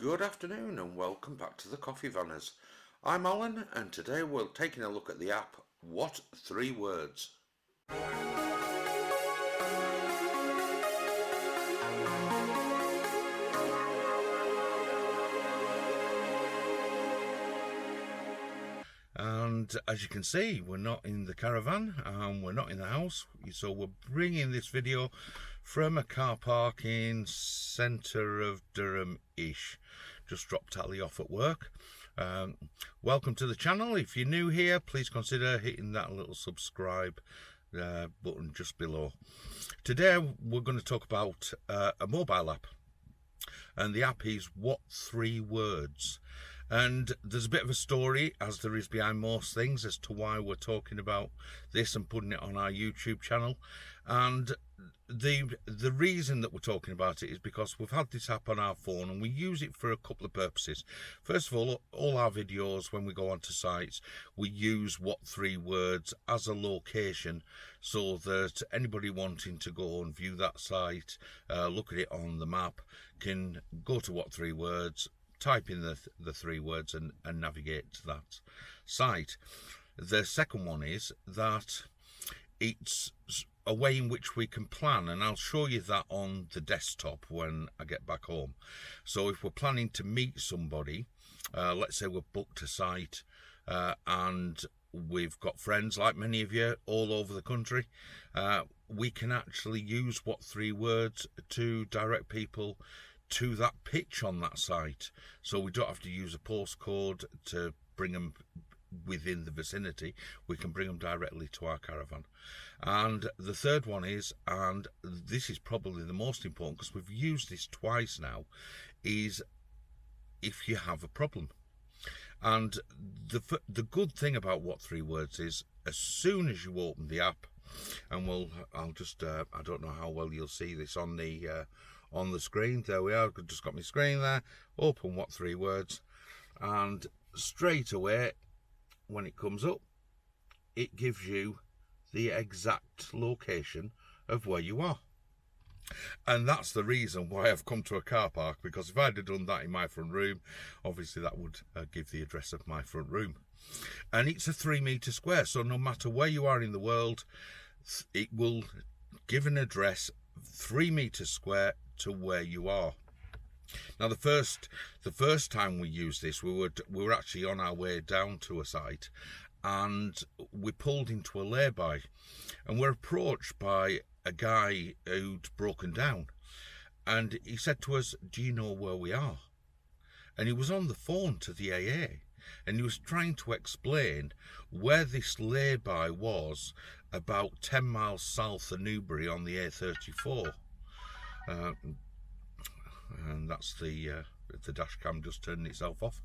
Good afternoon and welcome back to the Coffeevaners. I'm Alan and today we're taking a look at the app What 3 Words. And as you can see, we're not in the caravan and we're not in the house, so we're bringing this video from a car park in centre of Durham-ish. Just dropped Tally off at work. Welcome to the channel. If you're new here, please consider hitting that little subscribe button just below. Today we're going to talk about a mobile app, and the app is What 3 Words. And there's a bit of a story, as there is behind most things, as to why we're talking about this and putting it on our YouTube channel. And the reason that we're talking about it is because we've had this app on our phone and we use it for a couple of purposes. First of all our videos, when we go onto sites, we use What 3 Words as a location so that anybody wanting to go and view that site, look at it on the map, can go to What 3 Words, type in the 3 words and navigate to that site. The second one is that it's a way in which we can plan, and I'll show you that on the desktop when I get back home. So if we're planning to meet somebody, let's say we've booked a site and we've got friends like many of you all over the country, we can actually use What 3 Words to direct people to that pitch on that site, so we don't have to use a postcode to bring them within the vicinity. We can bring them directly to our caravan. And the third one is, and this is probably the most important because we've used this twice now, is if you have a problem. And the good thing about What 3 Words is, as soon as you open the app, and I'll just I don't know how well you'll see this on the screen. There we are. I've just got my screen there. Open What 3 Words, and straight away when it comes up, it gives you the exact location of where you are. And that's the reason why I've come to a car park, because if I'd have done that in my front room, obviously that would give the address of my front room. And it's a 3 metre square, so no matter where you are in the world, it will give an address 3 metres square to where you are. Now the first time we used this, we were actually on our way down to a site, and we pulled into a lay-by, and we're approached by a guy who'd broken down, and he said to us, "Do you know where we are?" And he was on the phone to the AA, and he was trying to explain where this lay-by was, about 10 miles south of Newbury on the A34. And that's the dash cam just turning itself off.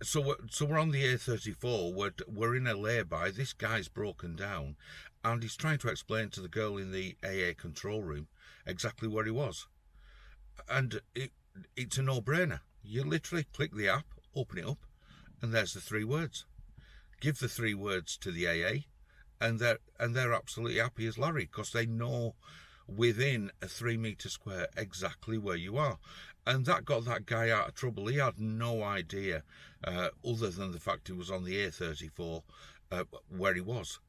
So we're on the A34. We're in a lay-by. This guy's broken down, and he's trying to explain to the girl in the AA control room exactly where he was. And it's a no-brainer. You literally click the app, open it up, and there's the 3 words. Give the 3 words to the AA, and they're absolutely happy as Larry, because they know within a 3 metre square exactly where you are. And that got that guy out of trouble. He had no idea, other than the fact he was on the A34, where he was.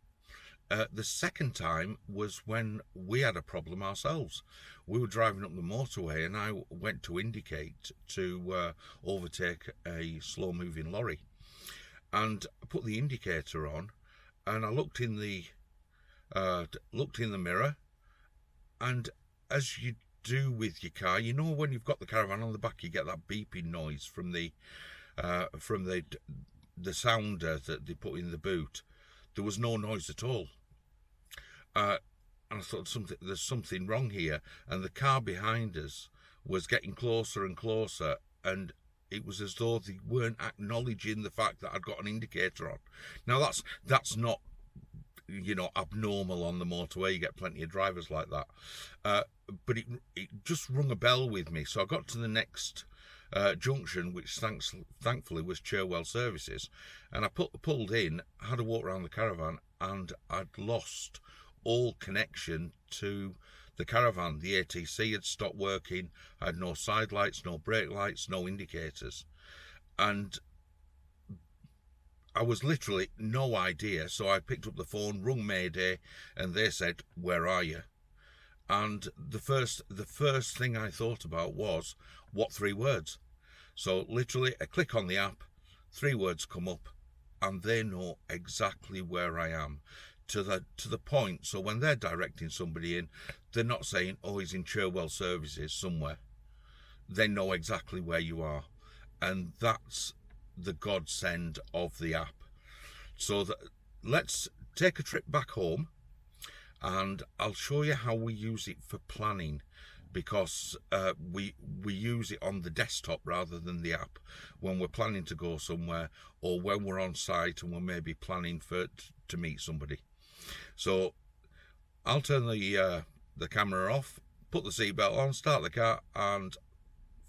The second time was when we had a problem ourselves. We were driving up the motorway, and I went to indicate to overtake a slow moving lorry, and I put the indicator on, and I looked in the mirror. And as you do with your car, you know, when you've got the caravan on the back, you get that beeping noise from the sounder that they put in the boot. There was no noise at all, and I thought there's something wrong here. And the car behind us was getting closer and closer, and it was as though they weren't acknowledging the fact that I'd got an indicator on. Now that's not, you know, abnormal on the motorway. You get plenty of drivers like that, but it just rung a bell with me. So I got to the next junction, which thankfully was Cherwell Services, and I pulled in, had a walk around the caravan, and I'd lost all connection to the caravan, the ATC had stopped working. I had no side lights, no brake lights, no indicators. And I was literally no idea. So I picked up the phone, rung Mayday, and they said, "Where are you?" And the first thing I thought about was, what 3 words? So literally a click on the app, 3 words come up, and they know exactly where I am to the point. So when they're directing somebody in, they're not saying, "Oh, he's in Cherwell Services somewhere." They know exactly where you are, and that's the godsend of the app. So let's take a trip back home, and I'll show you how we use it for planning, because we use it on the desktop rather than the app when we're planning to go somewhere, or when we're on site and we're maybe planning to meet somebody. So I'll turn the camera off, put the seatbelt on, start the car, and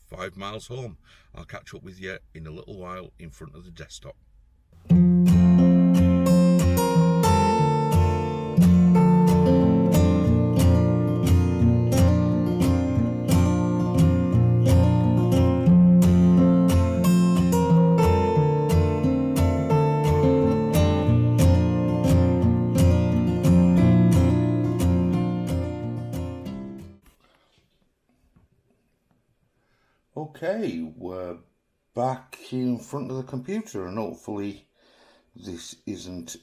5 miles home. I'll catch up with you in a little while in front of the desktop. Okay, we're back in front of the computer, and hopefully this isn't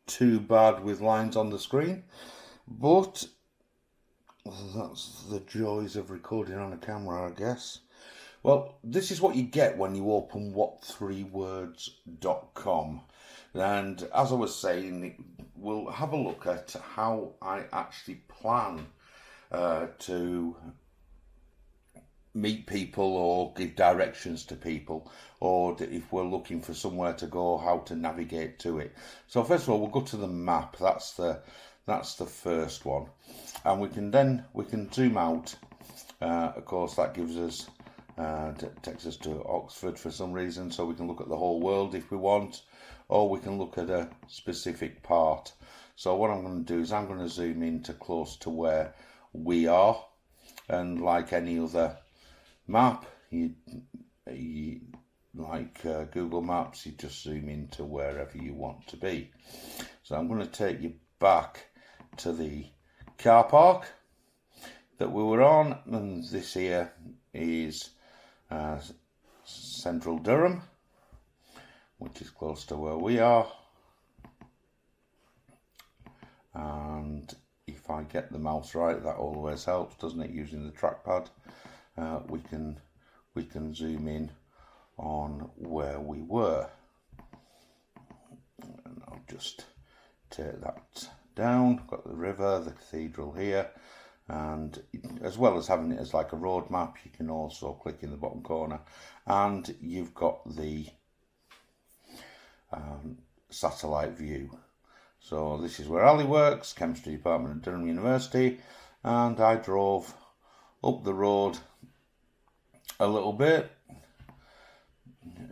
too bad with lines on the screen, but that's the joys of recording on a camera, I guess. Well, this is what you get when you open what3words.com, and as I was saying, we'll have a look at how I actually plan to meet people or give directions to people, or if we're looking for somewhere to go, how to navigate to it. So first of all, we'll go to the map. That's the first one, and we can zoom out. Of course, that gives us takes us to Oxford for some reason, so we can look at the whole world if we want, or we can look at a specific part. So what I'm going to do is I'm going to zoom in to close to where we are, and like any other map, like Google Maps, you just zoom into wherever you want to be. So I'm going to take you back to the car park that we were on, and this here is central Durham, which is close to where we are. And if I get the mouse right, that always helps, doesn't it, using the trackpad? We can zoom in on where we were, and I'll just take that down. Got the river, the cathedral here, and as well as having it as like a road map, you can also click in the bottom corner, and you've got the satellite view. So this is where Ali works, Chemistry Department at Durham University, and I drove up the road a little bit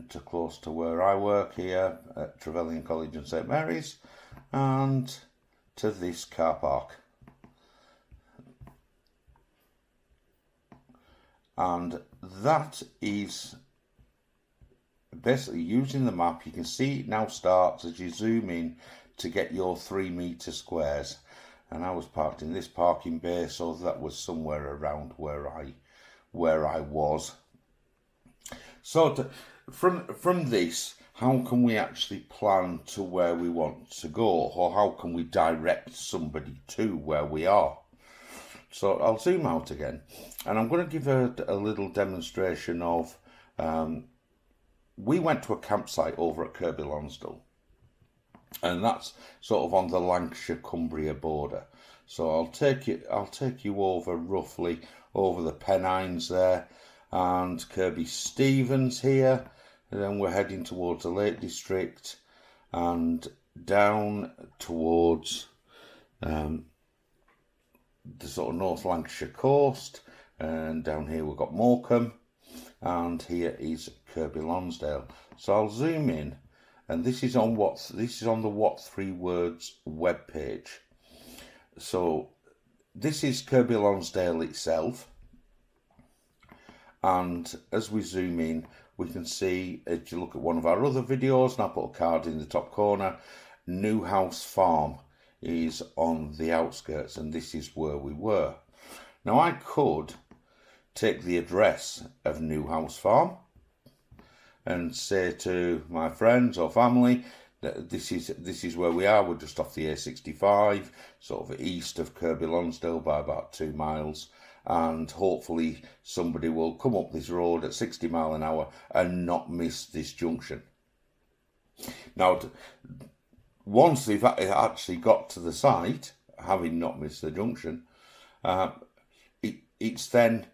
to close to where I work here at Trevelyan College and St Mary's, and to this car park. And that is basically using the map. You can see it now starts as you zoom in to get your 3 metre squares, and I was parked in this parking bay, so that was somewhere around where I was. So from this, how can we actually plan to where we want to go, or how can we direct somebody to where we are? So I'll zoom out again, and I'm going to give a little demonstration of, we went to a campsite over at Kirkby Lonsdale, and that's sort of on the Lancashire-Cumbria border. So I'll take you over roughly over the Pennines there, and Kirkby Stevens here, and then we're heading towards the Lake District and down towards the sort of North Lancashire coast, and down here we've got Morecambe, and here is Kirkby Lonsdale. So I'll zoom in, and this is on the What3Words webpage. So this is Kirby Lonsdale itself, and as we zoom in, we can see, if you look at one of our other videos, and I put a card in the top corner, New House Farm is on the outskirts, and this is where we were. Now I could take the address of New House Farm and say to my friends or family that this is where we are. We're just off the A65, sort of east of Kirby Lonsdale by about 2 miles, and hopefully somebody will come up this road at 60 miles an hour and not miss this junction. Now, once they've actually got to the site, having not missed the junction, it's then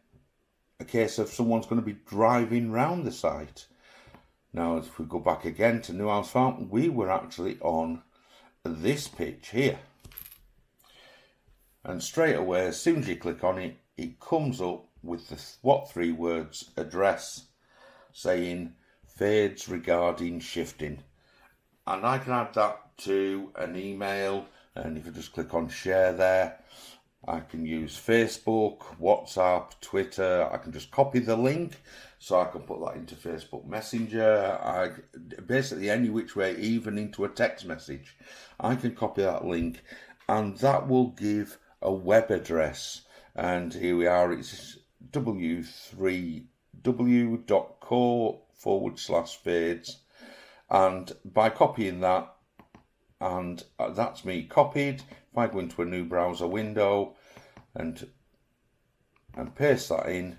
a case of someone's going to be driving round the site. Now, if we go back again to New House Farm, we were actually on this pitch here. And straight away, as soon as you click on it, it comes up with the what 3 words address saying fades regarding shifting. And I can add that to an email, and if you just click on share there, I can use Facebook, WhatsApp, Twitter. I can just copy the link, so I can put that into Facebook Messenger. Basically any which way, even into a text message, I can copy that link, and that will give a web address. And here we are, it's w3w.co/fades. And by copying that, and that's me copied, if I go into a new browser window and paste that in,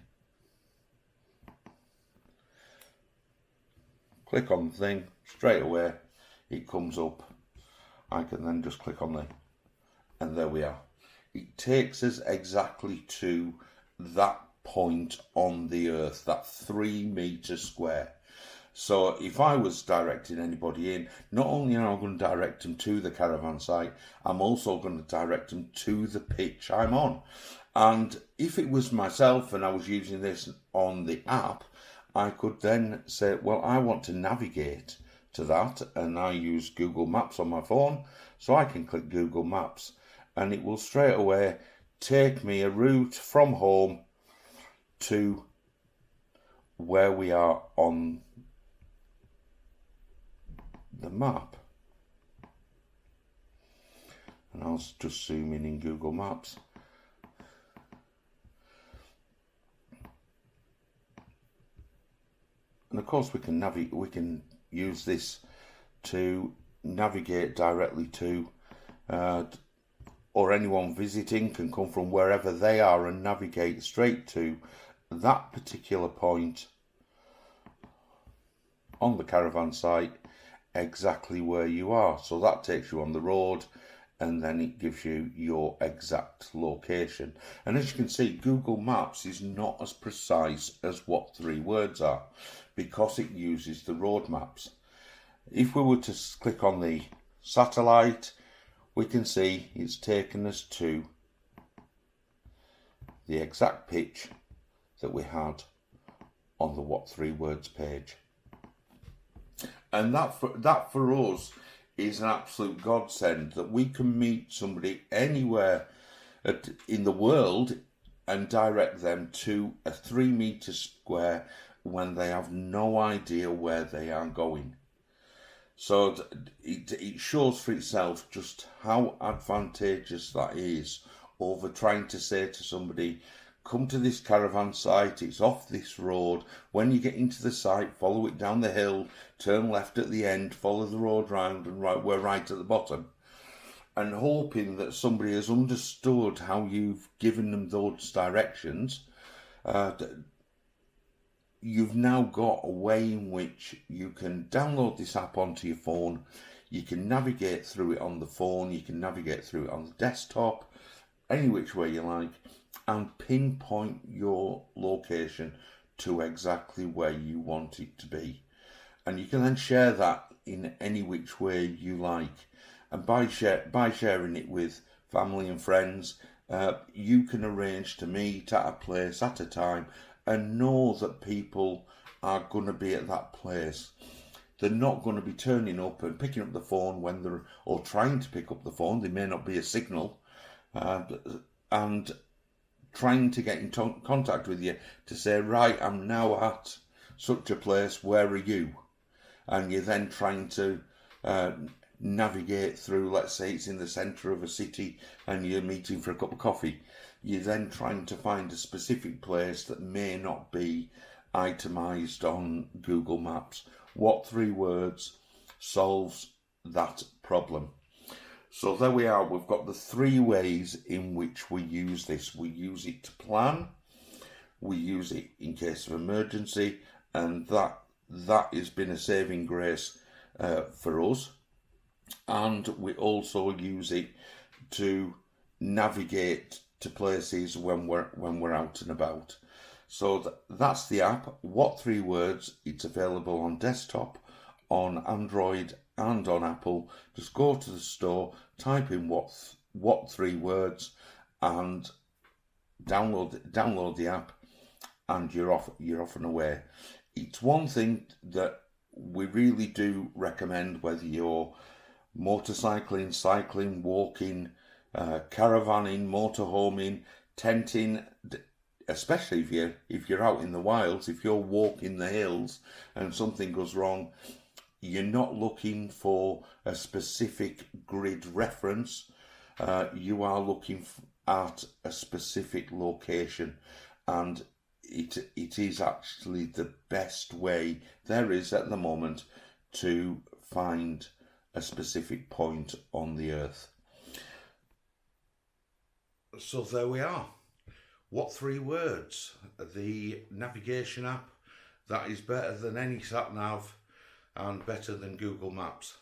click on the thing, straight away it comes up. I can then just click on and there we are. It takes us exactly to that point on the earth, that 3 meter square. So if I was directing anybody in, not only am I going to direct them to the caravan site, I'm also going to direct them to the pitch I'm on. And if it was myself and I was using this on the app, I could then say, well, I want to navigate to that, and I use Google Maps on my phone, so I can click Google Maps and it will straight away take me a route from home to where we are on the map. And I'll just zoom in Google Maps. And of course we can use this to navigate directly to, or anyone visiting can come from wherever they are and navigate straight to that particular point on the caravan site, exactly where you are. So that takes you on the road, and then it gives you your exact location. And as you can see, Google Maps is not as precise as what 3 words are, because it uses the road maps. If we were to click on the satellite, we can see it's taken us to the exact pitch that we had on the what 3 words page. And that for us is an absolute godsend, that we can meet somebody anywhere in the world and direct them to a 3 meter square when they have no idea where they are going. So it shows for itself just how advantageous that is over trying to say to somebody, come to this caravan site, it's off this road. When you get into the site, follow it down the hill, turn left at the end, follow the road round, and we're right at the bottom. And hoping that somebody has understood how you've given them those directions. You've now got a way in which you can download this app onto your phone. You can navigate through it on the phone, you can navigate through it on the desktop, any which way you like, and pinpoint your location to exactly where you want it to be. And you can then share that in any which way you like. And by sharing it with family and friends, you can arrange to meet at a place at a time and know that people are going to be at that place. They're not going to be turning up and picking up the phone or trying to pick up the phone. There may not be a signal. and trying to get in contact with you to say, right, I'm now at such a place, where are you? And you're then trying to navigate through, let's say it's in the centre of a city and you're meeting for a cup of coffee. You're then trying to find a specific place that may not be itemised on Google Maps. What 3 words solves that problem? So there we are, we've got the 3 ways in which we use this. We use it to plan, we use it in case of emergency, and that has been a saving grace for us. And we also use it to navigate to places when we're out and about. So that's the app, What 3 Words. It's available on desktop, on Android and on Apple. Just go to the store, type in what 3 words, and download the app, and you're off and away. It's one thing that we really do recommend, whether you're motorcycling, cycling, walking, caravanning, motorhoming, tenting, especially if you're out in the wilds, if you're walking the hills and something goes wrong, you're not looking for a specific grid reference. You are looking at a specific location, and it is actually the best way there is at the moment to find a specific point on the earth. So there we are. What 3 Words, the navigation app that is better than any sat nav and better than Google Maps.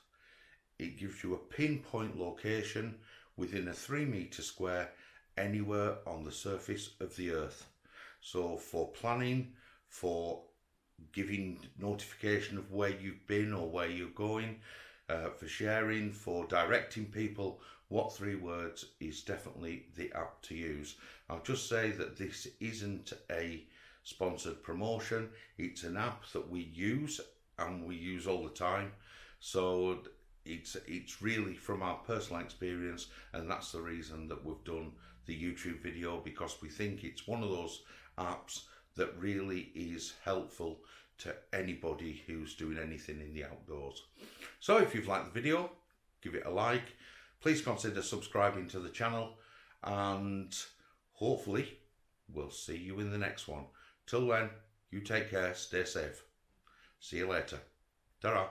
It gives you a pinpoint location within a 3-metre square anywhere on the surface of the earth. So for planning, for giving notification of where you've been or where you're going, for sharing, for directing people, What 3 Words is definitely the app to use. I'll just say that this isn't a sponsored promotion. It's an app that we use, and we use all the time. So it's really from our personal experience, and that's the reason that we've done the YouTube video, because we think it's one of those apps that really is helpful to anybody who's doing anything in the outdoors. So if you've liked the video, give it a like. Please consider subscribing to the channel, and hopefully we'll see you in the next one. Till then, you take care, stay safe. See you later. Ta-ra.